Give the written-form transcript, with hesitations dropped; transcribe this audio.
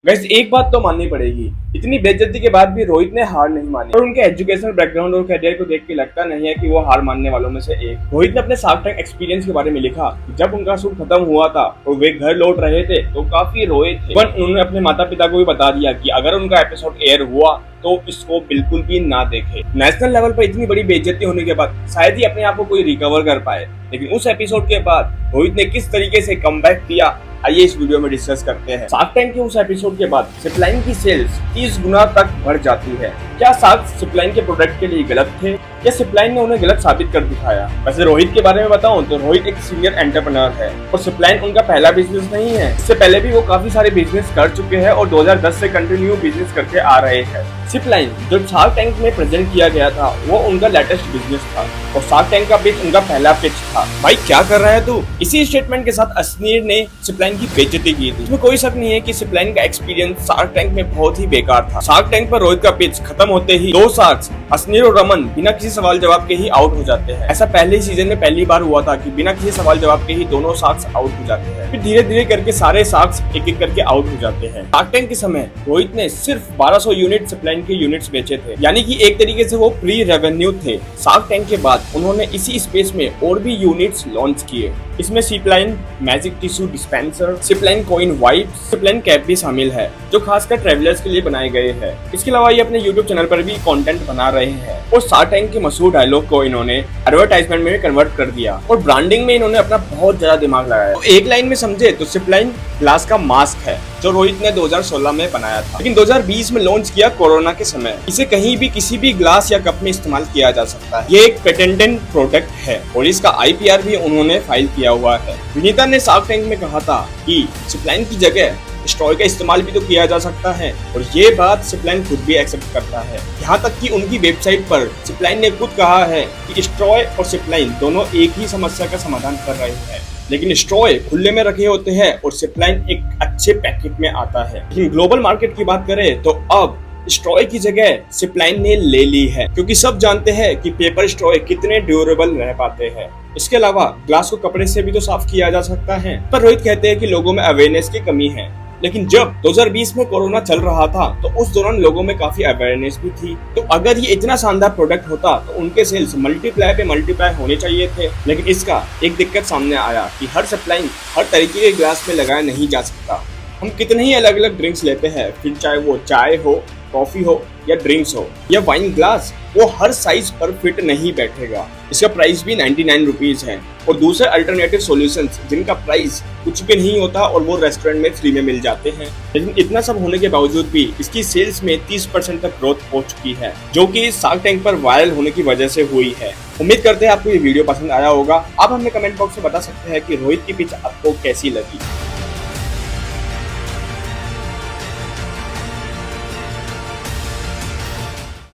वैसे एक बात तो माननी पड़ेगी, इतनी बेइज्जती के बाद भी रोहित ने हार नहीं मानी और उनके एजुकेशनल बैकग्राउंड और करियर को देख के लगता नहीं है कि वो हार मानने वालों में से एक। रोहित ने अपने शार्क टैंक एक्सपीरियंस के बारे में लिखा कि जब उनका शूट खत्म हुआ था और वे घर लौट रहे थे तो काफी रोए थे, पर उन्होंने अपने माता पिता को भी बता दिया कि अगर उनका एपिसोड एयर हुआ तो इसको बिल्कुल भी ना देखे। नेशनल लेवल पर इतनी बड़ी बेइज्जती होने के बाद शायद ही अपने आप को कोई रिकवर कर पाए, लेकिन उस एपिसोड के बाद रोहित ने किस तरीके से कमबैक किया, आइए इस वीडियो में डिस्कस करते हैं। शार्क टैंक के उस एपिसोड के बाद जिपलाइन की सेल्स 30 गुना तक बढ़ जाती है। क्या शार्क जिपलाइन के प्रोडक्ट के लिए गलत थे या जिपलाइन ने उन्हें गलत साबित कर दिखाया? वैसे रोहित के बारे में बताऊं तो रोहित एक सीनियर एंटरप्रेन्योर है और जिपलाइन उनका पहला बिजनेस नहीं है। इससे पहले भी वो काफी सारे बिजनेस कर चुके हैं और 2010 से कंटिन्यू बिजनेस करके आ रहे हैं। जिपलाइन जो शार्क टैंक में प्रेजेंट किया गया था वो उनका लेटेस्ट बिजनेस था और शार्क टैंक का पिच उनका पहला पिच था। भाई क्या कर रहा है तू? इसी स्टेटमेंट के साथ असनीर ने जिपलाइन की बेइज्जती की थी। इसमें कोई शक नहीं है कि जिपलाइन का एक्सपीरियंस शार्क टैंक में बहुत ही बेकार था। शार्क टैंक पर रोहित का पिच खत्म होते ही दो शार्क्स असनीर और रमन बिना किसी सवाल जवाब के ही आउट हो जाते हैं। ऐसा पहले ही सीजन में पहली बार हुआ था कि बिना किसी सवाल जवाब के ही दोनों शार्क्स आउट हो जाते हैं। फिर धीरे धीरे करके सारे शार्क्स एक एक करके आउट हो जाते हैं। शार्क टैंक के समय रोहित ने सिर्फ 1200 यूनिट जिपलाइन के यूनिट्स बेचे थे, यानी कि एक तरीके से वो प्री रेवेन्यू थे। शार्क टैंक के बाद उन्होंने इसी स्पेस में और भी यूनिट्स लॉन्च किए। इसमें Zipline magic tissue dispenser, Zipline coin wipe, Zipline cap भी शामिल है जो खासकर ट्रैवलर्स के लिए बनाए गए हैं। इसके अलावा ये अपने यूट्यूब चैनल पर भी कंटेंट बना रहे हैं और शार्क टैंक के मशहूर डायलॉग को इन्होंने एडवर्टाइजमेंट में कन्वर्ट कर दिया और ब्रांडिंग में इन्होंने अपना बहुत ज्यादा दिमाग लगाया। तो एक लाइन में समझे तो जिपलाइन ग्लास का मास्क है जो रोहित ने 2016 में बनाया था, लेकिन 2020 में लॉन्च किया कोरोना के समय। इसे कहीं भी किसी भी ग्लास या कप में इस्तेमाल किया जा सकता है। ये एक पेटेंटेड प्रोडक्ट है और इसका IPR भी उन्होंने फाइल किया हुआ है। विनीता ने शार्क टैंक में कहा था कि जिपलाइन की जगह स्ट्रॉय का इस्तेमाल भी तो किया जा सकता है और ये बात जिपलाइन खुद भी एक्सेप्ट करता है। यहाँ तक कि उनकी वेबसाइट पर जिपलाइन ने खुद कहा है कि स्ट्रॉय और जिपलाइन दोनों एक ही समस्या का समाधान कर रहे हैं, लेकिन स्ट्रॉय खुले में रखे होते हैं और जिपलाइन एक अच्छे पैकेट में आता है। लेकिन ग्लोबल मार्केट की बात करें तो अब स्ट्रॉय की जगह जिपलाइन ने ले ली है, क्योंकि सब जानते हैं कि पेपर स्ट्रॉय कितने ड्यूरेबल रह पाते हैं। इसके अलावा ग्लास को कपड़े से भी तो साफ किया जा सकता है, पर रोहित कहते हैं कि लोगों में अवेयरनेस की कमी है। लेकिन जब 2020 में कोरोना चल रहा था तो उस दौरान लोगों में काफी अवेयरनेस भी थी। तो अगर ये इतना शानदार प्रोडक्ट होता तो उनके सेल्स मल्टीप्लाई पे मल्टीप्लाई होने चाहिए थे। लेकिन इसका एक दिक्कत सामने आया कि हर जिपलाइन हर तरीके के ग्लास में लगाया नहीं जा सकता। हम कितने ही अलग अलग ड्रिंक्स लेते हैं, फिर चाहे वो चाय हो, कॉफी हो या ड्रिंक्स हो या वाइन ग्लास, वो हर साइज पर फिट नहीं बैठेगा। इसका प्राइस भी 99 रुपीज है और दूसरे अल्टरनेटिव सॉल्यूशंस जिनका प्राइस कुछ भी नहीं होता और वो रेस्टोरेंट में फ्री में मिल जाते हैं। लेकिन इतना सब होने के बावजूद भी इसकी सेल्स में 30% तक ग्रोथ हो चुकी है, जो कि शार्क टैंक पर वायरल होने की वजह से हुई है। उम्मीद करते हैं आपको ये वीडियो पसंद आया होगा। आप हमें कमेंट बॉक्स में बता सकते हैं कि रोहित की पिच आपको कैसी लगी।